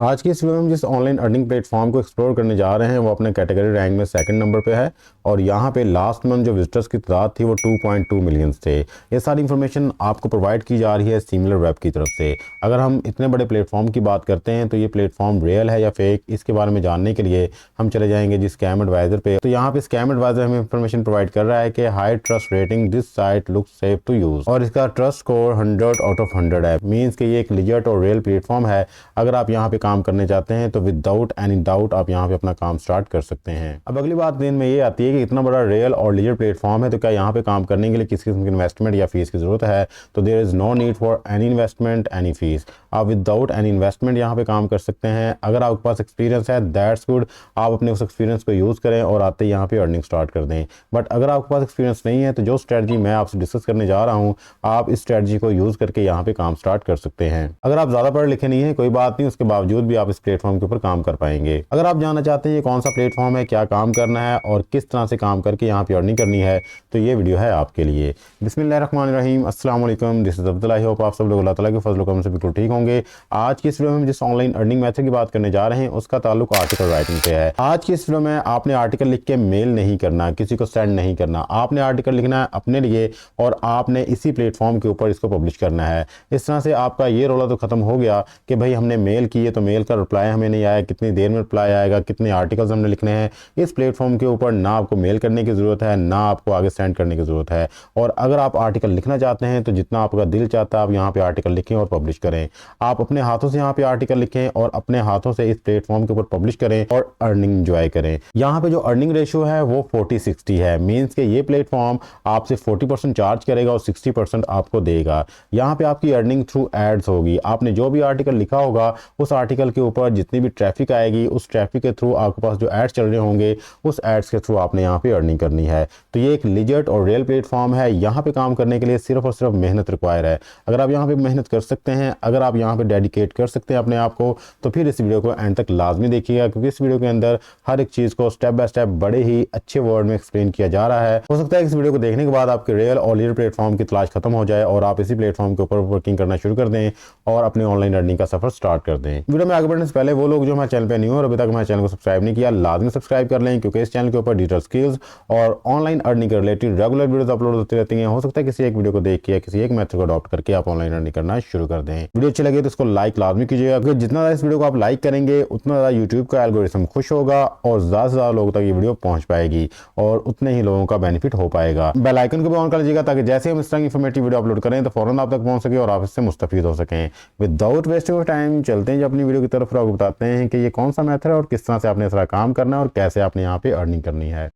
आज की इस वीडियो में हम जिस ऑनलाइन अर्निंग प्लेटफॉर्म को एक्सप्लोर करने जा रहे हैं वो अपने कैटेगरी रैंक में सेकंड नंबर पे है और यहाँ पे लास्ट मंथ जो विजिटर्स की तादाद थी वो 2.2 मिलियन थे। ये सारी इन्फॉर्मेशन आपको प्रोवाइड की जा रही है सिमिलर वेब की तरफ से। अगर हम इतने बड़े प्लेटफॉर्म की बात करते हैं तो ये प्लेटफॉर्म रियल है या फेक, इसके बारे में जानने के लिए हम चले जाएंगे जी स्कैम एडवाइजर पे। तो यहाँ पे स्कैम एडवाइजर हमें इन्फॉर्मेशन प्रोवाइड कर रहा है कि high trust rating, this site looks safe to use, और इसका ट्रस्ट स्कोर 100 आउट ऑफ 100 है। मीन्स कि ये एक लिजिट और रियल प्लेटफॉर्म है। अगर आप यहाँ पे काम करने चाहते हैं तो विदाउट एनी डाउट आप यहाँ पे अपना काम स्टार्ट कर सकते हैं। अब अगली बात दिन में ये आती है कि इतना बड़ा रियल और लीजर प्लेटफॉर्म है तो क्या यहाँ पे काम करने के लिए किसी किस्म की इन्वेस्टमेंट या फीस की जरूरत है? तो there is no need for any investment any fees. आप विदाउट एनी इन्वेस्टमेंट यहाँ पे काम कर सकते हैं। अगर आपके पास एक्सपीरियंस है दैट्स गुड, आप अपने उस एक्सपीरियंस को यूज़ करें और आते ही यहाँ पे अर्निंग स्टार्ट कर दें। बट अगर आपके पास एक्सपीरियंस नहीं है तो जो स्ट्रेटजी मैं आपसे डिस्कस करने जा रहा हूँ, आप इस स्ट्रेटजी को यूज़ करके यहाँ पे काम स्टार्ट कर सकते हैं। अगर आप ज़्यादा पढ़े लिखे नहीं है कोई बात नहीं, उसके बावजूद भी आप इस प्लेटफॉर्म के ऊपर काम कर पाएंगे। अगर आप जानना चाहते हैं ये कौन सा प्लेटफॉर्म है, क्या काम करना है और किस तरह से काम करके यहाँ पे अर्निंग करनी है, तो ये वीडियो है आपके लिए। बिस्मिल्लाहिर्रहमानिर्रहीम, अस्सलाम वालेकुम, this is Abdullah. I hope आप सब लोग अल्लाह ताला के फजल करम से बिल्कुल ठीक होंगे। आज की इस वीडियो में जिस ऑनलाइन अर्निंग मेथड की बात करने जा रहे हैं उसका ताल्लुक आर्टिकल राइटिंग से है। आज की इस वीडियो में आपने आर्टिकल लिख के मेल नहीं करना, किसी को सेंड नहीं करना। आपने आर्टिकल लिखना है अपने लिए और आपने इसी प्लेटफॉर्म के ऊपर इसको पब्लिश करना है। इस तरह से आपका ये रोला तो खत्म हो गया कि भाई हमने मेल किए तो मेल का रिप्लाई हमें नहीं आया, कितनी देर में रिप्लाई आएगा, कितने आर्टिकल्स हमने लिखने हैं। इस प्लेटफॉर्म के ऊपर ना आपको मेल करने की ज़रूरत है, ना आपको आगे सेंड करने की ज़रूरत है। और अगर आप आर्टिकल लिखना चाहते हैं तो जितना आपका दिल चाहता है आप यहाँ पे आर्टिकल लिखें और पब्लिश करें। आप अपने हाथों से यहाँ पे आर्टिकल लिखें और अपने हाथों से इस प्लेटफॉर्म के ऊपर पब्लिश करें और अर्निंग एंजॉय करें। यहाँ पे जो अर्निंग रेशियो है वो 40-60 है। मीन्स कि ये प्लेटफॉर्म आपसे 40% चार्ज करेगा और 60% आपको देगा। यहाँ पे आपकी अर्निंग थ्रू एड्स होगी। आपने जो भी आर्टिकल लिखा होगा उस आर्टिकल के ऊपर जितनी भी ट्रैफिक आएगी उस ट्रैफिक के थ्रू आपके पास जो एड्स चल रहे होंगे उस एड्स के थ्रू आपने यहाँ पे अर्निंग करनी है। तो ये एक लिजिट और रियल प्लेटफॉर्म है। यहाँ पे काम करने के लिए सिर्फ और सिर्फ मेहनत रिक्वायर है। अगर आप यहाँ पे मेहनत कर सकते हैं, अगर आप यहाँ पे डेडिकेट कर सकते हैं अपने आप को, तो फिर इस वीडियो को एंड तक लाजमी देखिएगा, क्योंकि इस वीडियो के अंदर हर एक चीज़ को स्टेप बाय स्टेप बड़े ही अच्छे वर्ड में एक्सप्लेन किया जा रहा है। हो सकता है इस वीडियो को देखने के बाद आपके रियल और लिजिट प्लेटफॉर्म की तलाश खत्म हो जाए और आप इसी प्लेटफॉर्म के ऊपर वर्किंग करना शुरू कर दें और अपने ऑनलाइन अर्निंग का सफर स्टार्ट कर दें। वीडियो में आगे बढ़ने से पहले वो लोग जो हमारे चैनल पे न्यू और अभी तक हमारे चैनल को सब्सक्राइब नहीं किया, लाजमी सब्सक्राइब कर लें, क्योंकि इस चैनल के ऊपर डिजिटल स्किल्स और ऑनलाइन अर्निंग के रिलेटेड रेगुलर वीडियोस अपलोड होती रहती हैं। हो सकता है किसी एक वीडियो को देख के या किसी एक मेथड को अडॉप्ट करके आप ऑनलाइन अर्निंग करना शुरू कर दें। वीडियो अच्छी लगे तो इसको लाइक लाजमी कीजिएगा, क्योंकि जितना ज़्यादा इस वीडियो को आप लाइक करेंगे उतना ज़्यादा यूट्यूब का एल्गोरिथम खुश होगा और ज़्यादा से ज़्यादा लोगों तक ये वीडियो पहुंच पाएगी और उतने ही लोगों का बेनिफिट हो पाएगा। बेल आइकन को भी ऑन कर लीजिएगा ताकि जैसे हम इस तरह की इंफॉर्मेटिव वीडियो अपलोड करें तो फौरन आप तक पहुंच सके और आप इससे मुस्तफीद हो सकें। विदाउट वेस्टिंग ऑफ टाइम चलते हैं अपनी वीडियो की तरफ और आपको बताते हैं कि ये कौन सा मेथड है और किस तरह से आपने इसका काम करना है और कैसे आपने यहाँ पे अर्निंग करनी है।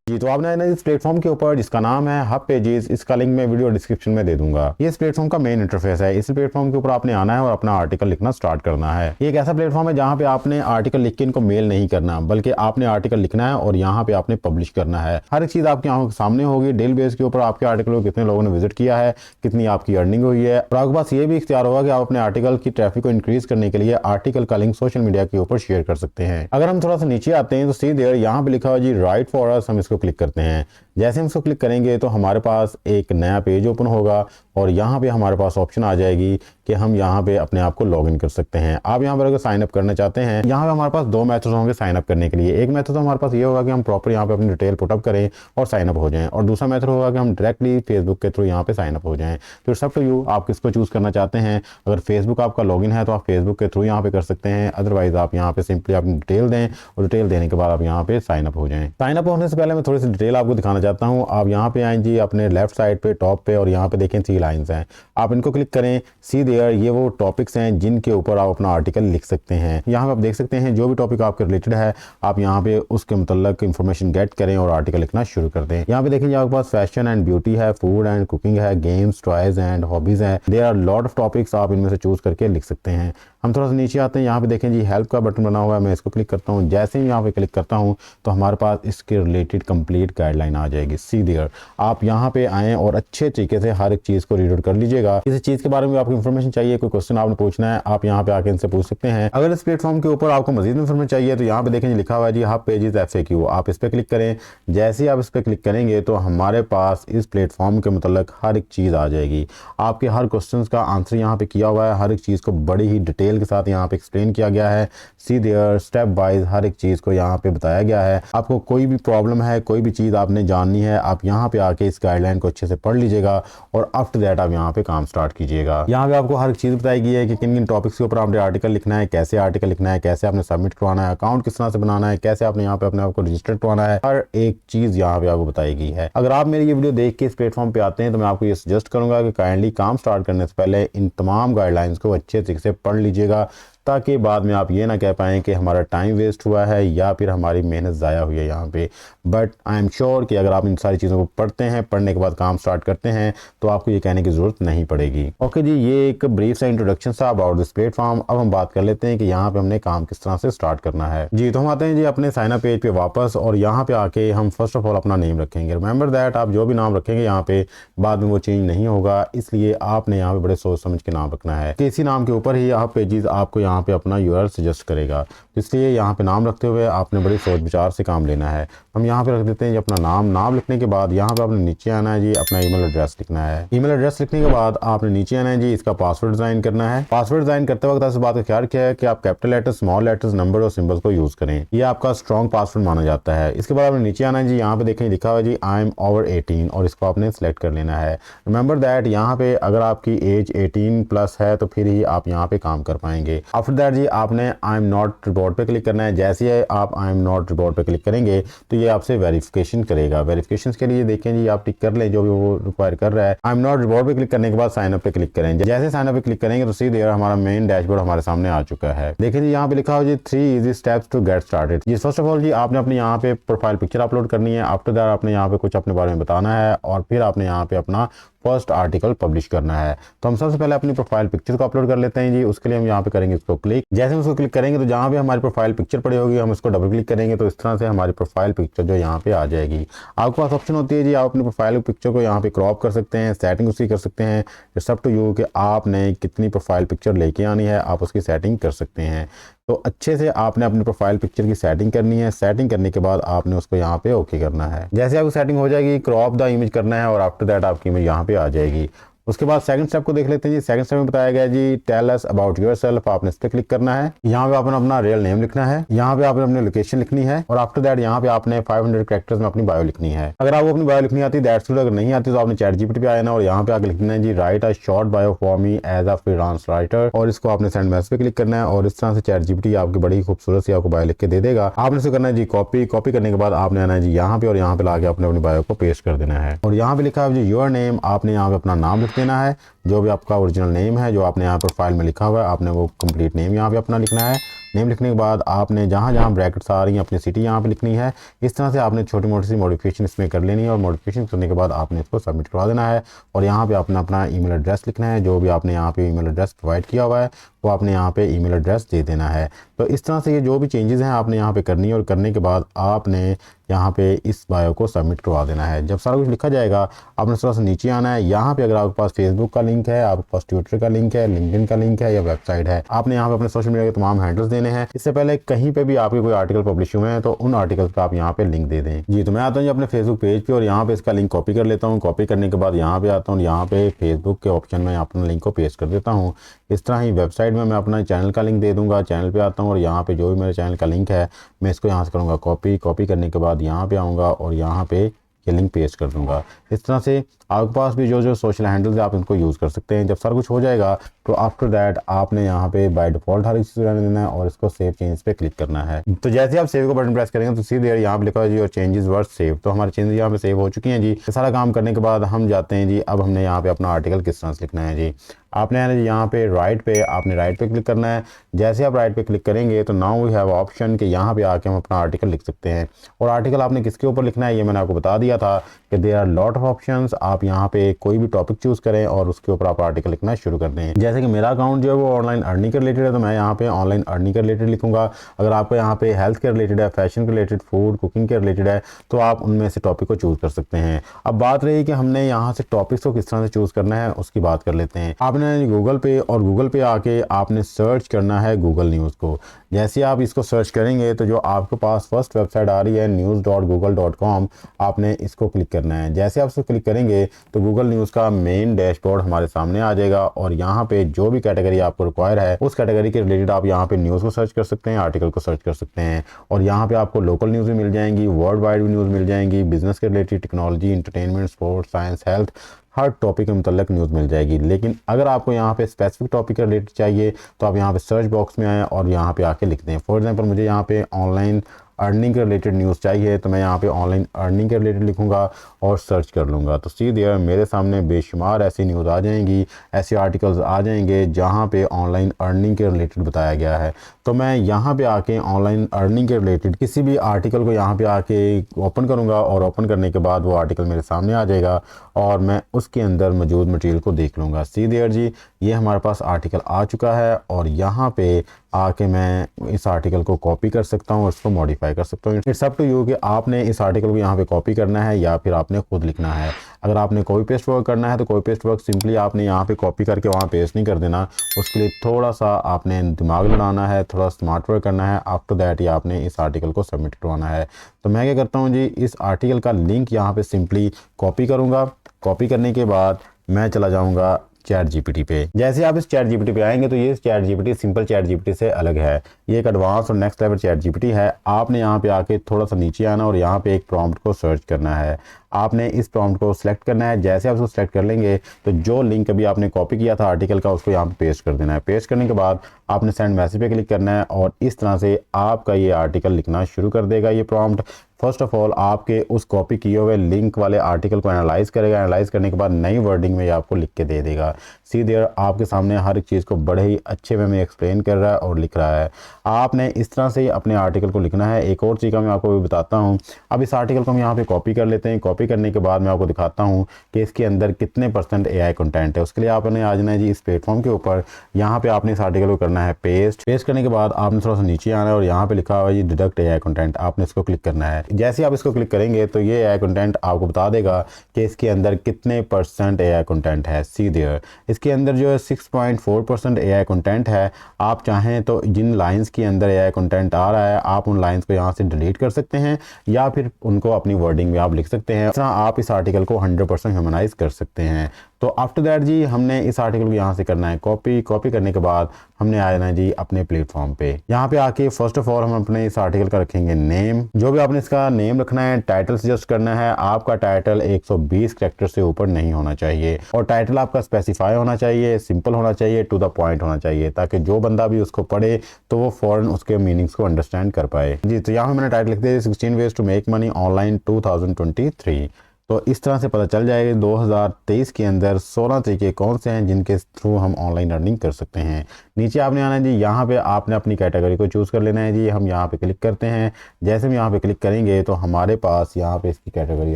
जी तो आपने ना इस प्लेटफॉर्म के ऊपर जिसका नाम है हब पेजेस, इसका लिंक मैं वीडियो डिस्क्रिप्शन में दे दूंगा। ये इस प्लेटफॉर्म का मेन इंटरफेस है। इस प्लेटफॉर्म के ऊपर आपने आना है और अपना आर्टिकल लिखना स्टार्ट करना है। ये एक ऐसा प्लेटफॉर्म है जहाँ पे आपने आर्टिकल लिख के इनको मेल नहीं करना, बल्कि आपने आर्टिकल लिखना है और यहाँ पे आपने पब्लिश करना है। हर एक चीज़ आपकी आंखों के सामने होगी। डेली बेस के ऊपर आपके आर्टिकल को कितने लोगों ने विजिट किया है, कितनी आपकी अर्निंग हुई है, और आपके पास ये भी इख्तियार होगा कि आप अपने आर्टिकल की ट्रैफिक को इंक्रीज करने के लिए आर्टिकल का लिंक सोशल मीडिया के ऊपर शेयर कर सकते हैं। अगर हम थोड़ा सा नीचे आते हैं तो सी देयर यहाँ पे लिखा हुआ जी राइट फॉर अस, हम इसको क्लिक करते हैं। जैसे हम इसको क्लिक करेंगे तो हमारे पास एक नया पेज ओपन होगा और यहाँ पे हमारे पास ऑप्शन आ जाएगी कि हम यहाँ पे अपने आप को लॉगिन कर सकते हैं। आप यहाँ पर अगर साइन अप करना चाहते हैं, यहाँ पे हमारे पास दो मेथड होंगे साइन अप करने के लिए। एक मेथड तो हमारे पास ये होगा कि हम प्रॉपर यहाँ पे अपनी डिटेल पुटअप करें और साइन अप हो जाएं, और दूसरा मेथड होगा कि हम डायरेक्टली फेसबुक के थ्रू यहाँ पे साइन अप हो जाएं। तो इट्स अप टू यू, आप किसको चूज़ करना चाहते हैं। अगर फेसबुक आपका लॉगिन है तो आप फेसबुक के थ्रू यहाँ पे कर सकते हैं, अदरवाइज आप यहाँ पे सिंपली अपनी डिटेल दें और डिटेल देने के बाद आप यहाँ पे साइन अप हो जाएं। साइन अप होने से पहले मैं थोड़ी सी डिटेल आपको दिखाना चाहता हूँ। आप यहाँ पे आएँ जी अपने लेफ्ट साइड पे टॉप पे और यहाँ पे देखें 3 लाइन्स हैं, आप इनको क्लिक करें। सी देयर, ये वो टॉपिक्स हैं जिनके ऊपर आप अपना आर्टिकल लिख सकते हैं। यहाँ पे आप देख सकते हैं जो भी टॉपिक आपके रिलेटेड है आप यहाँ पे उसके मुतल्लिक इंफॉर्मेशन गेट करें और आर्टिकल लिखना शुरू कर दें। यहाँ पे देखें आपके पास फैशन एंड ब्यूटी है, फूड एंड कुकिंग है, गेम्स, टॉयज एंड हॉबीज है। There are lot of topics, आप इनमें से चूज करके लिख सकते हैं। हम थोड़ा सा नीचे आते हैं, यहाँ पे देखें जी हेल्प का बटन बना हुआ है, मैं इसको क्लिक करता हूँ। जैसे ही यहाँ पे क्लिक करता हूँ तो हमारे पास इसके रिलेटेड कंप्लीट गाइडलाइन आ जाएगी। सी देयर, आप यहाँ पे आएँ और अच्छे तरीके से हर एक चीज़ को रीड आउट कर लीजिएगा। किसी चीज़ के बारे में आपको इन्फॉर्मेशन चाहिए, कोई क्वेश्चन आपने पूछना है, आप यहाँ पे आके इनसे पूछ सकते हैं। अगर इस प्लेटफॉर्म के ऊपर आपको मजीद इन्फॉर्मेशन चाहिए तो यहाँ पे देखें लिखा हुआ है जी हब पेजेस FAQ, आप इस पर क्लिक करें। जैसे ही आप इस पर क्लिक करेंगे तो हमारे पास इस प्लेटफॉर्म के मतलब हर एक चीज़ आ जाएगी। आपके हर क्वेश्चन का आंसर यहाँ पे किया हुआ है, हर एक चीज़ को बड़ी ही डिटेल के साथ यहाँ पे एक्सप्लेन किया गया है। सी देयर, स्टेप वाइज हर एक चीज़ को यहाँ पे बताया गया है। आपको कोई भी प्रॉब्लम है, कोई भी चीज़ आपने जाननी है, आप यहाँ पे आके इस गाइडलाइन को अच्छे से पढ़ लीजिएगा और आफ्टर दैट आप यहाँ पे काम स्टार्ट कीजिएगा। यहाँ पे आपको हर चीज़ बताई गई है कि किन किन टॉपिक्स के ऊपर आपने आर्टिकल लिखना है, कैसे आर्टिकल लिखना है, कैसे आपने सबमिट करवाना है, अकाउंट किस तरह से बनाना है, कैसे आपने यहाँ पे अपने आप को रजिस्टर करवाना है, हर एक चीज़ यहाँ पे आपको बताई गई है। अगर आप मेरी ये वीडियो देख के इस प्लेटफॉर्म पे आते हैं तो मैं आपको ये सजेस्ट करूंगा कि काइंडली काम स्टार्ट करने से पहले इन तमाम गाइडलाइंस को अच्छे तरीके से पढ़ लीजिएगा, ताकि बाद में आप ये ना कह पाएँ कि हमारा टाइम वेस्ट हुआ है या फिर हमारी मेहनत ज़ाया हुई है यहाँ पे। बट आई एम श्योर कि अगर आप इन सारी चीज़ों को पढ़ते हैं, पढ़ने के बाद काम स्टार्ट करते हैं तो आपको ये कहने की ज़रूरत नहीं पड़ेगी। ओके जी, ये एक ब्रीफ सा इंट्रोडक्शन था अबाउट दिस प्लेटफॉर्म। अब हम बात कर लेते हैं कि यहाँ पे हमने काम किस तरह से स्टार्ट करना है। जी, तो हम आते हैं जी अपने साइन अप पेज पे वापस, और यहाँ पे आके हम फर्स्ट ऑफ ऑल अपना नेम रखेंगे। रिमेंबर दैट, आप जो भी नाम रखेंगे यहाँ पे बाद में वो चेंज नहीं होगा, इसलिए आपने यहाँ पे बड़े सोच समझ के नाम रखना है कि इसी नाम के ऊपर ही आप पेजेस आपको यहाँ पे अपना URL सजेस्ट करेगा। इसलिए यहाँ पे नाम रखते हुए आपने बड़ी सोच विचार से काम लेना है। हम यहाँ पे रख देते हैं जी अपना नाम लिखने के बाद यहाँ पे आपने नीचे आना है जी, अपना ईमेल एड्रेस लिखना है। ईमेल एड्रेस लिखने के बाद आपने नीचे आना है जी, इसका पासवर्ड डिजाइन करना है। पासवर्ड डिजाइन करते वक्त इस बात का ख्याल किया है कि आप capital letters, small letters, number और सिंबल्स को यूज करें, ये आपका स्ट्रॉन्ग पासवर्ड माना जाता है। इसके बाद आपने नीचे आना है जी, यहाँ पे देखें लिखा हुआ है जी आई एम ओवर 18 और इसको आपने सेलेक्ट कर लेना है। रिमेंबर दैट, यहाँ पे अगर आपकी एज 18+ है तो फिर ही आप यहाँ पे काम कर पाएंगे। आफ्टर दैट जी आपने आई एम नॉट रिपोर्ट पे क्लिक करना है। जैसे ही आप आई एम नॉट रिपोर्ट पे क्लिक करेंगे तो ये आपसे वेरिफिकेशन करेगा। वेरिफिकेशन के लिए देखें जी आप टिक कर लें जो भी वो रिक्वायर कर रहा है। आई एम नॉट रिपोर्ट पे क्लिक करने के बाद साइन अप पे क्लिक करें। जैसे साइन अप पे क्लिक करेंगे तो सीधे हमारा मेन डैशबोर्ड हमारे सामने आ चुका है। देखिए जी यहाँ पे लिखा हो जी 3 easy steps to get started. जी फर्स्ट ऑफ ऑल जी आपने अपने यहाँ पे प्रोफाइल पिक्चर अपलोड करनी है। आफ्टर दैट आपने यहाँ पे कुछ अपने बारे में बताना है और फिर आपने यहाँ पे अपना फर्स्ट आर्टिकल पब्लिश करना है। तो हम सबसे पहले अपनी प्रोफाइल पिक्चर को अपलोड कर लेते हैं जी। उसके लिए हम यहाँ पे करेंगे इसको क्लिक। जैसे हम उसको क्लिक करेंगे तो जहाँ भी हमारी प्रोफाइल पिक्चर पड़ी होगी हम इसको डबल क्लिक करेंगे तो इस तरह से हमारी प्रोफाइल पिक्चर जो यहाँ पे आ जाएगी। आपके पास ऑप्शन होती है जी, आप अपनी प्रोफाइल पिक्चर को यहाँ पे क्रॉप कर सकते हैं, सेटिंग उसकी कर सकते हैं। इट्स अप टू यू कि आपने कितनी प्रोफाइल पिक्चर लेके आनी है, आप उसकी सेटिंग कर सकते हैं। तो अच्छे से आपने अपनी प्रोफाइल पिक्चर की सेटिंग करनी है। सेटिंग करने के बाद आपने उसको यहाँ पे ओके करना है। जैसे आपकी सेटिंग हो जाएगी, क्रॉप द इमेज करना है और आफ्टर दैट आपकी इमेज यहाँ पे आ जाएगी। उसके बाद सेकंड स्टेप को देख लेते हैं जी। सेकंड स्टेप में बताया गया जी टेल अस अबाउट योरसेल्फ, आपने इस पे क्लिक करना है। यहाँ पे आपने अपना रियल नेम लिखना है, यहाँ पे आपने अपनी लोकेशन लिखनी है और आफ्टर दैट यहाँ पे आपने 500 कैरेक्टर्स में अपनी बायो लिखनी है। अगर आपको अपनी बायो लिखनी आती दैट्स गुड, अगर नहीं आती तो आपने ChatGPT पे आना और यहाँ पे आके लिखना है जी write a short bio for me as a freelance writer, और इसको आपने सेंड मैसेज पे क्लिक करना है और इस तरह से ChatGPT आपकी बड़ी खूबसूरत सी आपको बायो लिख के दे देगा। आपने इसको करना है जी कॉपी करने के बाद आपने आना है जी यहाँ पे और यहाँ पे लाके अपनी बायो को पेस्ट कर देना है। और यहाँ पे लिखा है जी योर नेम, आपने यहाँ पे अपना नाम लिख देना है, जो भी आपका ओरिजिनल नेम है जो आपने यहाँ पर फाइल में लिखा हुआ है आपने वो कंप्लीट नेम यहाँ पे अपना लिखना है। नेम लिखने के बाद आपने जहाँ जहाँ ब्रैकेट्स आ रही हैं अपनी सिटी यहाँ पे लिखनी है। इस तरह से आपने छोटी मोटी सी मॉडिफिकेशन इसमें कर लेनी है और मॉडिफिकेशन करने के बाद आपने इसको सबमिट करवा देना है और यहाँ पे अपना अपना ईमेल एड्रेस लिखना है। जो भी आपने यहाँ पे ईमेल एड्रेस प्रोवाइड किया हुआ है वो आपने यहाँ पे ईमेल एड्रेस दे देना है। तो इस तरह से ये जो भी चेंजेस हैं आपने यहाँ पे करनी है और करने के बाद आपने यहाँ पे इस बायो को सबमिट करवा देना है। जब सारा कुछ लिखा जाएगा आपने थोड़ा सा नीचे आना है। यहाँ पे अगर आपके पास फेसबुक का लिंक है, आपके पास ट्विटर का लिंक है, लिंक्डइन का लिंक है या वेबसाइट है, आपने यहाँ पे अपने सोशल मीडिया के तमाम हैंडल्स देने हैं। इससे पहले कहीं पे भी आपके कोई आर्टिकल पब्लिश हुए हैं तो उन आर्टिकल्स का आप यहाँ पे लिंक दे दें। जी तो मैं आता हूँ अपने फेसबुक पेज पे और यहाँ पे इसका लिंक कॉपी कर लेता हूँ। कॉपी करने के बाद यहाँ पे आता हूँ, यहाँ पे फेसबुक के ऑप्शन में अपना लिंक को पेस्ट कर देता हूँ। इस तरह ही वेबसाइट में मैं अपना चैनल का लिंक दे दूंगा। चैनल पे आता हूँ और यहाँ पे जो भी मेरे चैनल का लिंक है मैं इसको यहाँ से करूँगा कॉपी करने के बाद यहाँ पे आऊँगा और यहाँ पे ये लिंक पेस्ट कर दूंगा। इस तरह से आपके पास भी जो सोशल हैंडल्स है आप इनको यूज़ कर सकते हैं। जब सारा कुछ हो जाएगा तो आफ्टर दैट आपने यहाँ पे बाय डिफॉल्ट हर चीज़ रहने देना है और इसको सेव चेंज पे क्लिक करना है। तो जैसे आप सेव का बटन प्रेस करेंगे तो सीधे यहाँ पे लिखा है जी और चेंजेस वर सेव। तो हमारे चेंजेस यहाँ पे सेव हो चुकी हैं जी। सारा काम करने के बाद हम जाते हैं जी, अब हमने यहाँ पे अपना आर्टिकल किस तरह से लिखना है जी। आपने यहाँ पे राइट पे क्लिक करना है। जैसे आप राइट पे क्लिक करेंगे तो नाउ वी हैव ऑप्शन कि यहाँ पे आके हम अपना आर्टिकल लिख सकते हैं। और आर्टिकल आपने किसके ऊपर लिखना है ये मैंने आपको बता दिया था कि there are lot of options. आप यहाँ पे कोई भी टॉपिक चूज़ करें और उसके ऊपर आप आर्टिकल लिखना शुरू कर दें। जैसे कि मेरा अकाउंट जो है वो ऑनलाइन अर्निंग के रिलेटेड है, तो मैं यहाँ पे ऑनलाइन अर्निंग के रिलेटेड लिखूंगा। अगर आपको यहाँ पे हेल्थ के रिलेटेड है, फैशन के रिलेटेड, फूड कुकिंग के रिलेटेड है, तो आप उनमें से टॉपिक को चूज़ कर सकते हैं। अब बात रही कि हमने यहाँ से टॉपिक्स को किस तरह से चूज़ करना है, उसकी बात कर लेते हैं। आपने गूगल पे आके आपने सर्च करना है गूगल न्यूज़ को। जैसे आप इसको सर्च करेंगे तो जो आपके पास फर्स्ट वेबसाइट आ रही है news.google.com, आपने इसको क्लिक करना है। जैसे आप इसको क्लिक करेंगे तो गूगल न्यूज़ का मेन डैशबोर्ड हमारे सामने आ जाएगा और यहाँ पे जो भी कैटेगरी आपको रिक्वायर है उस कैटेगरी के रिलेटेड आप यहाँ पे न्यूज़ को सर्च कर सकते हैं, आर्टिकल को सर्च कर सकते हैं। और यहाँ पे आपको लोकल न्यूज़ भी मिल जाएंगी, वर्ल्ड वाइड भी न्यूज़ मिल जाएंगी, बिजनेस के related, technology, entertainment, sports, science, health, हर टॉपिक के मुतल्लिक न्यूज़ मिल जाएगी। लेकिन अगर आपको यहाँ पे स्पेसिफिक टॉपिक के रिलेटेड चाहिए तो आप यहाँ पे सर्च बॉक्स में आएँ और यहाँ पे आके लिख दें। फॉर एग्जांपल मुझे यहाँ पे ऑनलाइन अर्निंग के रिलेटेड न्यूज़ चाहिए तो मैं यहाँ पे ऑनलाइन अर्निंग के रिलेटेड लिखूंगा और सर्च कर लूँगा। तो सी देयर मेरे सामने बेशुमार ऐसी न्यूज़ आ जाएंगी, ऐसे आर्टिकल्स आ जाएंगे जहाँ पे ऑनलाइन अर्निंग के रिलेटेड बताया गया है। तो मैं यहाँ पे आके ऑनलाइन अर्निंग के रिलेटेड किसी भी आर्टिकल को यहाँ पे आके ओपन करूँगा और ओपन करने के बाद वो आर्टिकल मेरे सामने आ जाएगा और मैं उसके अंदर मौजूद मटेरियल को देख लूँगा। सी देयर जी, ये हमारे पास आर्टिकल आ चुका है और यहाँ पे आके मैं इस आर्टिकल को कॉपी कर सकता हूँ और इसको मॉडिफाई कर सकता हूँ। इट्स अप टू यू कि आपने इस आर्टिकल को यहाँ पे कॉपी करना है या फिर आपने खुद लिखना है। अगर आपने कॉपी पेस्ट वर्क करना है तो कॉपी पेस्ट वर्क सिंपली आपने यहाँ पे कॉपी करके वहाँ पेस्ट नहीं कर देना, उसके लिए थोड़ा सा आपने दिमाग लगाना है, थोड़ा स्मार्ट वर्क करना है। आफ्टर दैट ही आपने इस आर्टिकल को सबमिट करवाना है। तो मैं क्या करता हूँ जी, इस आर्टिकल का लिंक यहाँ पे सिंपली कॉपी करूँगा। कॉपी करने के बाद मैं चला जाऊँगा चैट जीपीटी पे। जैसे आप इस चैट जीपीटी पे आएंगे तो ये chat GPT simple chat GPT से अलग है, ये एक एडवांस और नेक्स्ट लेवल चैट जीपीटी है। आपने यहाँ पे आके थोड़ा सा नीचे आना और यहाँ पे एक प्रॉम्प्ट को सर्च करना है। आपने इस प्रॉम्प्ट को सिलेक्ट करना है। जैसे आप उसको सिलेक्ट कर लेंगे तो जो लिंक अभी आपने कॉपी किया था आर्टिकल का उसको यहाँ पे पेस्ट कर देना है। पेस्ट करने के बाद आपने सेंड मैसेज पे क्लिक करना है और इस तरह से आपका ये आर्टिकल लिखना शुरू कर देगा। ये प्रॉम्प्ट फर्स्ट ऑफ ऑल आपके उस कॉपी किए हुए लिंक वाले आर्टिकल को एनालाइज करेगा। एनालाइज करने के बाद नई वर्डिंग में ये आपको लिख के दे देगा। सी देयर आपके सामने हर एक चीज़ को बड़े ही अच्छे वे में एक्सप्लेन कर रहा है और लिख रहा है। आपने इस तरह से अपने आर्टिकल को लिखना है। एक और चीज़ का मैं आपको भी बताता हूँ। अब इस आर्टिकल को हम यहाँ पे कॉपी कर लेते हैं। कॉपी करने के बाद मैं आपको दिखाता हूँ कि इसके अंदर कितने % AI कंटेंट है। उसके लिए आपने आ जाना है जी इस प्लेटफॉर्म के ऊपर। यहाँ पे आपने इस आर्टिकल को करना है पेस्ट। पेस्ट करने के बाद आपने थोड़ा सा नीचे आना है और यहाँ पे लिखा हुआ है जी डिडक्ट AI कंटेंट, आपने इसको क्लिक करना है। जैसे आप इसको क्लिक करेंगे तो ये AI कंटेंट आपको बता देगा कि इसके अंदर कितने % AI कंटेंट है। सी देयर इसके अंदर जो है 6.4% AI कंटेंट है। आप चाहें तो जिन लाइंस के अंदर AI कंटेंट आ रहा है आप उन लाइंस को यहाँ से डिलीट कर सकते हैं या फिर उनको अपनी वर्डिंग में आप लिख सकते हैं। इस तरह आप इस आर्टिकल को 100% ह्यूमनाइज कर सकते हैं। तो आफ्टर दैट जी हमने इस आर्टिकल को यहाँ से करना है कॉपी। कॉपी करने के बाद हमने आ जाना है जी अपने प्लेटफॉर्म पे। यहाँ पे आके फर्स्ट ऑफ ऑल हम अपने इस आर्टिकल का रखेंगे नेम। जो भी आपने इसका नेम रखना है, टाइटल सजेस्ट करना है। आपका टाइटल 120 कैरेक्टर से ऊपर नहीं होना चाहिए और टाइटल आपका स्पेसिफाई होना चाहिए, सिंपल होना चाहिए, टू द पॉइंट होना चाहिए ताकि जो बंदा भी उसको पढ़े तो वो फौरन उसके मीनिंग्स को अंडरस्टैंड कर पाए जी। तो यहाँ मैंने टाइटल लिख दिया 16 ways to make money online 2023। तो इस तरह से पता चल जाएगा 2023 के अंदर 16 तरीके कौन से हैं जिनके थ्रू हम ऑनलाइन अर्निंग कर सकते हैं। नीचे आपने आना है जी, यहाँ पे आपने अपनी कैटेगरी को चूज़ कर लेना है जी। हम यहाँ पे क्लिक करते हैं। जैसे हम यहाँ पे क्लिक करेंगे तो हमारे पास यहाँ पे इसकी कैटेगरी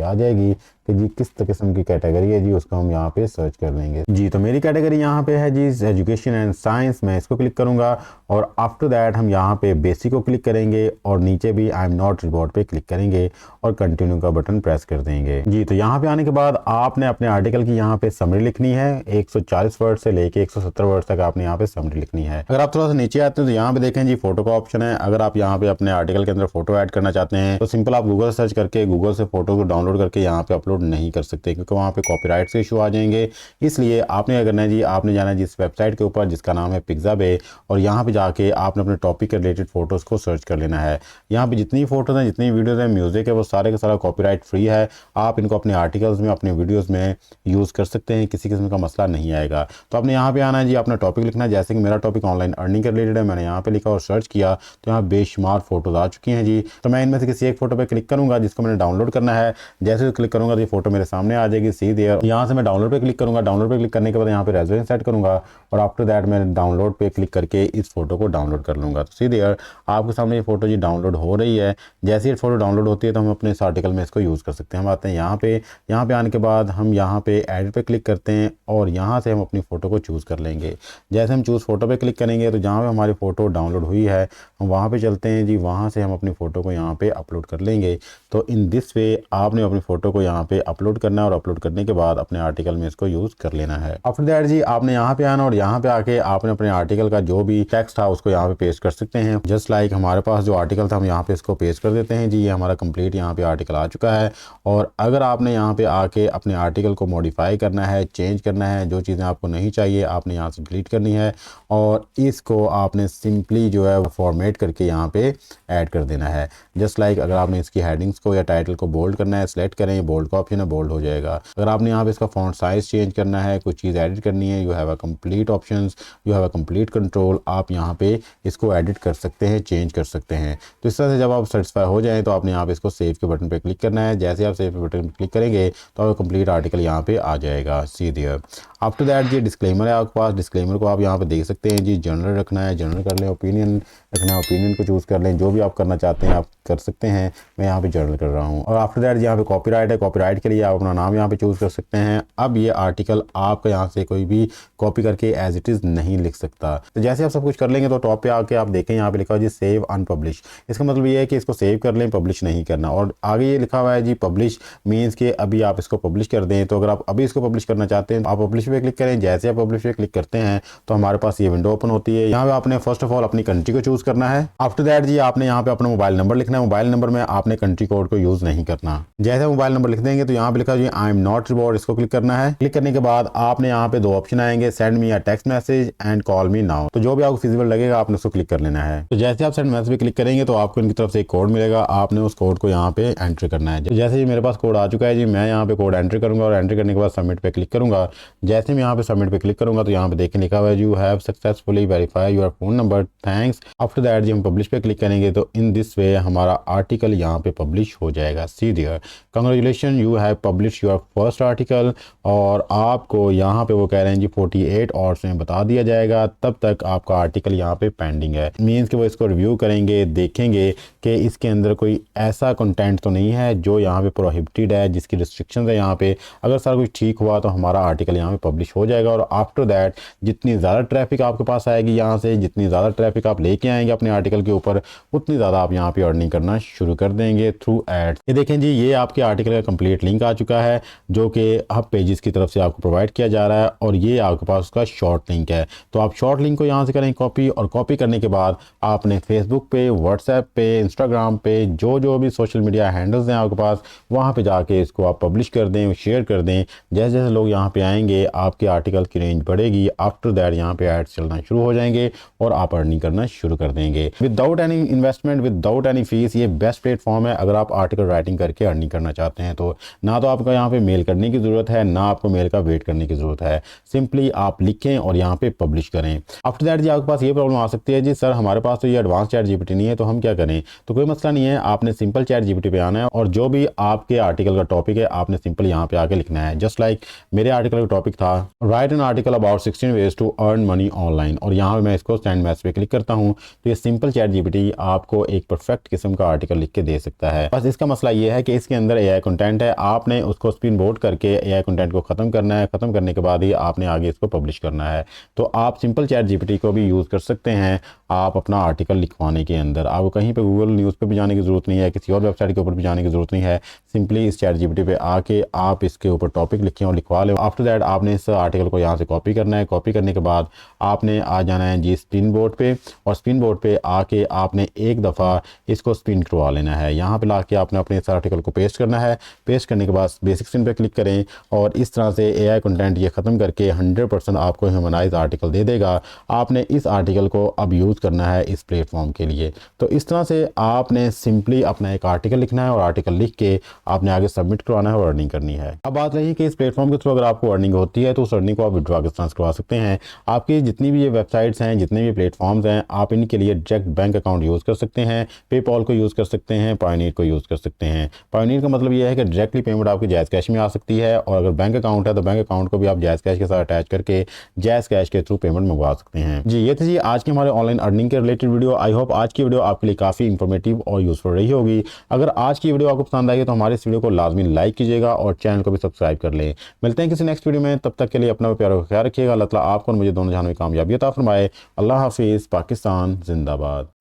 आ जाएगी कि जी किस किस्म की कैटेगरी है जी, उसको हम यहाँ पे सर्च कर लेंगे जी। तो मेरी कैटेगरी यहाँ पे है जी एजुकेशन एंड साइंस। मैं इसको क्लिक करूँगा और आफ्टर दैट हम यहाँ पे बेसिक को क्लिक करेंगे और नीचे भी आई एम नॉट रिबॉर्ड पे क्लिक करेंगे और कंटिन्यू का बटन प्रेस कर देंगे जी। तो यहाँ पे आने के बाद आपने अपने आर्टिकल की यहाँ पे समरी लिखनी है। 140 वर्ड से लेके 170 वर्ड तक आपने यहाँ पे समरी लिखनी है। अगर आप थोड़ा सा नीचे आते हैं तो यहाँ पे देखें जी फोटो का ऑप्शन है। अगर आप यहाँ पे अपने आर्टिकल के अंदर फोटो ऐड करना चाहते हैं तो सिंपल आप गूगल सर्च करके गूगल से फोटो को डाउनलोड करके यहाँ पे अपलोड नहीं कर सकते क्योंकि वहाँ पे कॉपीराइट से इशू आ जाएंगे। इसलिए आपने क्या करना है जी, आपने जाना है जिस वेबसाइट के ऊपर जिसका नाम है पिक्साबे और यहाँ पे जाके आपने अपने टॉपिक के रिलेटेड फोटोज़ को सर्च कर लेना है। यहाँ पे जितनी फोटोज़ हैं, जितनी वीडियोज़ हैं, म्यूज़िक है, वो सारे का सारा कॉपीराइट फ्री है। आप इनको अपने आर्टिकल्स में, अपने वीडियोज़ में यूज़ कर सकते हैं, किसी किस्म का मसला नहीं आएगा। तो आपने यहाँ पे आना है जी, अपना टॉपिक लिखना है। जैसे कि मेरा टॉपिक ऑनलाइन अर्निंग के रिलेटेड है, मैंने यहाँ पे लिखा और सर्च किया तो यहाँ बेशुमार फोटोज़ आ चुकी हैं जी। तो मैं इनमें से किसी एक फोटो पे क्लिक करूँगा जिसको मैंने डाउनलोड करना है। जैसे क्लिक करूँगा तो ये फोटो मेरे सामने आ जाएगी। सी देयर, यहाँ से मैं डाउनलोड पे क्लिक करूंगा। डाउनलोड पे क्लिक करने के बाद यहाँ पे रेजोल्यूशन सेट करूंगा और आफ्टर दैट मैं डाउनलोड पे क्लिक करके इस फोटो को डाउनलोड कर लूँगा। तो सी देयर आपके सामने ये फोटो जी डाउनलोड हो रही है। जैसे ये फोटो डाउनलोड होती है तो हम अपने इस आर्टिकल में इसको यूज़ कर सकते हैं। हम आते हैं यहाँ पे आने के बाद हम यहाँ पे एडिट पे क्लिक करते हैं और यहाँ से हम अपनी फ़ोटो को चूज़ कर लेंगे। जैसे हम चूज़ फोटो पे क्लिक करेंगे तो जहाँ पे हमारी फ़ोटो डाउनलोड हुई है हम वहाँ पे चलते हैं जी। वहाँ से हम अपनी फ़ोटो को यहाँ पे अपलोड कर लेंगे। तो इन दिस वे आपने अपनी फ़ोटो को यहाँ पे अपलोड करना है और अपलोड करने के बाद अपने आर्टिकल में इसको यूज़ कर लेना है। आफ्टर दैट जी आपने यहाँ पे आना और यहाँ पे आके आपने अपने आर्टिकल का जो भी टेक्स्ट था उसको यहाँ पे पेस्ट कर सकते हैं। जस्ट लाइक हमारे पास जो आर्टिकल था हम यहाँ पे इसको पेस्ट कर देते हैं जी। ये हमारा कंप्लीट यहाँ पे आर्टिकल आ चुका है। और अगर आपने यहाँ पे आके अपने आर्टिकल को मॉडिफाई करना है, चेंज करना है, जो चीज़ें आपको नहीं चाहिए आपने यहाँ से डिलीट करनी है और इसको आपने सिंपली जो है फॉर्मेट करके यहाँ पे ऐड कर देना है। जस्ट लाइक अगर आपने इसकी हेडिंग्स को या टाइटल को बोल्ड करना है, सेलेक्ट करें, बोल्ड का ऑप्शन है, बोल्ड हो जाएगा। अगर आपने यहाँ पे इसका फॉन्ट साइज चेंज करना है, कुछ चीज़ एडिट करनी है, you have a complete options, you have a complete control. आप यहाँ पे इसको एडिट कर सकते हैं, चेंज कर सकते हैं। तो इस तरह से जब आप सेटिस्फाई हो जाएं तो आपने यहाँ पे इसको सेव के बटन पे क्लिक करना है। जैसे आप सेव के बटन पे क्लिक करेंगे तो आपका कंप्लीट आर्टिकल यहाँ पे आ जाएगा। सी देयर आफ्टर दैट ये डिस्क्लेमर है आपके पास। डिस्क्लेमर को आप यहाँ पे देख सकते हैं जी। जनरल रखना है जनरल कर लें, ओपिनियन रखना है ओपिनियन को चूज़ कर लें। जो भी आप करना चाहते हैं आप कर सकते हैं। मैं यहाँ पे जनरल कर रहा हूँ। और आफ्टर दैट यहाँ पे कॉपीराइट है। कॉपीराइट के लिए आप अपना नाम यहाँ पे चूज़ कर सकते हैं। अब ये आर्टिकल आपका यहाँ से कोई भी कॉपी करके एज इट इज़ नहीं लिख सकता। तो जैसे आप सब कुछ कर लेंगे तो टॉप पे आके आप देखें यहाँ पे लिखा हुआ जी सेव अनपब्लिश। इसका मतलब ये है कि इसको सेव कर लें, पब्लिश नहीं करना। और आगे ये लिखा हुआ है जी पब्लिश मीन्स के अभी आप इसको पब्लिश कर दें। तो अगर आप अभी इसको पब्लिश करना चाहते हैं तो आप पब्लिश पे क्लिक करें। जैसे आप पब्लिश पे क्लिक करते हैं तो हमारे पास ये विंडो ओपन होती है। यहाँ पे आपने फर्स्ट ऑफ ऑल अपनी कंट्री को चूज करना है। आफ्टर दैट जी आपने यहाँ पे अपना मोबाइल नंबर लिखना है। मोबाइल नंबर में आपने कंट्री कोड को यूज नहीं करना। जैसे मोबाइल नंबर लिख देंगे तो यहाँ पे लिखा जी आई एम नॉट रिवॉर्ड, इसको क्लिक करना है। क्लिक करने के बाद आपने यहाँ पे 2 ऑप्शन आएंगे, send me a text message and call me now. तो जो भी आपको फिजिबल लगेगा आपने उसको क्लिक कर लेना है। तो जैसे आप सेंड मैसेज पे क्लिक करेंगे तो आपको इनकी तरफ से एक कोड मिलेगा। आपने उस कोड को यहाँ पे एंटर करना है। जैसे जी मेरे पास कोड आ चुका है जी, मैं यहाँ पे कोड एंटर करूंगा और एंटर करने के बाद सबमिट पे क्लिक करूंगा। जैसे मैं यहाँ पे सबमिट पे क्लिक करूंगा तो यहाँ पे देखने लिखा हुआ है you have successfully verify your phone number, thanks. After that जी हम पब्लिश पे क्लिक करेंगे तो इन दिस वे हमारा आर्टिकल यहाँ पे पब्लिश हो जाएगा। See there congratulation you have publish your first article. और आपको यहाँ पे वो कह रहे हैं जी 48 आवर्स में बता दिया जाएगा। तब तक आपका आर्टिकल यहाँ पे पेंडिंग है। मीन्स कि वो इसको रिव्यू करेंगे, देखेंगे कि इसके अंदर कोई ऐसा कंटेंट तो नहीं है जो यहाँ पे प्रोहिबिटेड है, जिसकी रिस्ट्रिक्शंस है यहाँ पे। अगर सारा कुछ ठीक हुआ तो हमारा आर्टिकल यहाँ पे पब्लिश हो जाएगा। और आफ्टर दैट जितनी ज़्यादा ट्रैफिक आपके पास आएगी यहाँ से, जितनी ज़्यादा ट्रैफिक आप लेके आएंगे अपने आर्टिकल के ऊपर, उतनी ज़्यादा आप यहाँ पे अर्निंग करना शुरू कर देंगे थ्रू एड्स। ये देखें जी ये आपके आर्टिकल का कंप्लीट लिंक आ चुका है जो कि हब पेजेस की तरफ से आपको प्रोवाइड किया जा रहा है। और ये आपके पास उसका शॉर्ट लिंक है। तो आप शॉर्ट लिंक को यहाँ से करें कॉपी, और कॉपी करने के बाद आपने फेसबुक पे, व्हाट्सएप पे, इंस्टाग्राम पे, जो भी सोशल मीडिया हैंडल्स हैं आपके पास, वहाँ पे जाके इसको आप पब्लिश कर दें, शेयर कर दें। जैसे जैसे लोग यहाँ पे आएंगे आपके आर्टिकल की रेंज बढ़ेगी। आफ्टर दैट यहाँ पे एड्स चलना शुरू हो जाएंगे और आप अर्निंग करना शुरू कर देंगे without any investment, without any fees. ये बेस्ट प्लेटफॉर्म है अगर आप आर्टिकल राइटिंग करके अर्निंग करना चाहते हैं। तो ना तो आपको यहाँ पे मेल करने की ज़रूरत है, ना आपको मेल का वेट करने की ज़रूरत है। सिंपली आप लिखें और यहाँ पे पब्लिश करें। आफ्टर दैट जी आपके पास ये प्रॉब्लम आ सकती है जी सर हमारे पास तो ये एडवांस चैट जीपीटी नहीं है तो हम क्या करें। तो कोई मसला नहीं है, आपने सिंपल चैट जीपीटी पे आना है और जो भी आपके आर्टिकल का टॉपिक है आपने सिंपल यहाँ पे आके लिखना है। जस्ट लाइक मेरे आर्टिकल का टॉपिक था right an article about 16 ways to earn money online, और यहाँ पे मैं इसको सेंड मैसेज पे क्लिक करता हूँ तो ये सिंपल चैट जीपीटी आपको एक परफेक्ट किस्म का आर्टिकल लिख के दे सकता है। बस इसका मसला ये है कि इसके अंदर एआई कंटेंट है, आपने उसको स्पिन बोर्ड करके एआई कंटेंट को खत्म करना है। खत्म करने के बाद ही आपने आगे इसको पब्लिश करना है। तो आप सिंपल चैट जीपीटी को भी यूज़ कर सकते हैं आप अपना आर्टिकल लिखवाने के अंदर। आपको कहीं पे गूगल न्यूज़ पे भी जाने की ज़रूरत नहीं है, किसी और वेबसाइट के ऊपर भी जाने की ज़रूरत नहीं है। सिंपली इस चैट जीपीटी पे आके आप इसके ऊपर टॉपिक लिखें और लिखवा लें। आफ्टर दैट आपने इस आर्टिकल को यहाँ से कॉपी करना है। कॉपी करने के बाद आपने आ जाना है जी स्पिन बोर्ड पे, और स्पिन बोर्ड पे आके आपने एक दफ़ा इसको स्पिन करवा लेना है। यहाँ पे लाके आपने अपने इस आर्टिकल को पेस्ट करना है। पेस्ट करने के बाद बेसिक स्पिन पे क्लिक करें और इस तरह से एआई कंटेंट ये ख़त्म करके 100% आपको ह्यूमनाइज आर्टिकल दे देगा। आपने इस आर्टिकल को अब यूज़ करना है इस प्लेटफॉर्म के लिए। तो इस तरह से आपने सिंपली अपना एक आर्टिकल लिखना है और आर्टिकल लिख के आपने आगे सबमिट करवाना है और अर्निंग करनी है। अब बात रही कि इस प्लेटफॉर्म के थ्रू अगर आपको अर्निंग होती है तो उस अर्निंग को आप विड्रॉ किस तरह से करवा सकते हैं। आपकी जितनी भी ये वेबसाइट्स हैं, जितने भी प्लेटफॉर्म्स हैं, आप इनके लिए डायरेक्ट बैंक अकाउंट यूज़ कर सकते हैं, पेपॉल को यूज़ कर सकते हैं, पायोनियर को यूज़ कर सकते हैं। पायोनियर का मतलब ये है कि डायरेक्टली पेमेंट आपकी जायज़ कैश में आ सकती है, और अगर बैंक अकाउंट है तो बैंक अकाउंट को भी आप जायज़ कैश के साथ अटैच करके जायज़ कैश के थ्रू पेमेंट मंगवा सकते हैं। जी ये थी जी आज की हमारे ऑनलाइन अर्निंग के रिलेटेड वीडियो। आई होप आज की वीडियो आपके लिए काफ़ी इंफॉर्मेटिव और यूज़फुल रही होगी। अगर आज की वीडियो आपको पसंद आई तो हमारे इस वीडियो को लाजमी लाइक कीजिएगा और चैनल को भी सब्सक्राइब कर लें। मिलते हैं किसी नेक्स्ट वीडियो में, तब तक के लिए अपना प्यारा ख्याल रखिएगा। अल्लाह ताला आपको और मुझे दोनों जहां में कामयाबी अता फरमाए। अल्लाह हाफिज़। पाकिस्तान जिंदाबाद।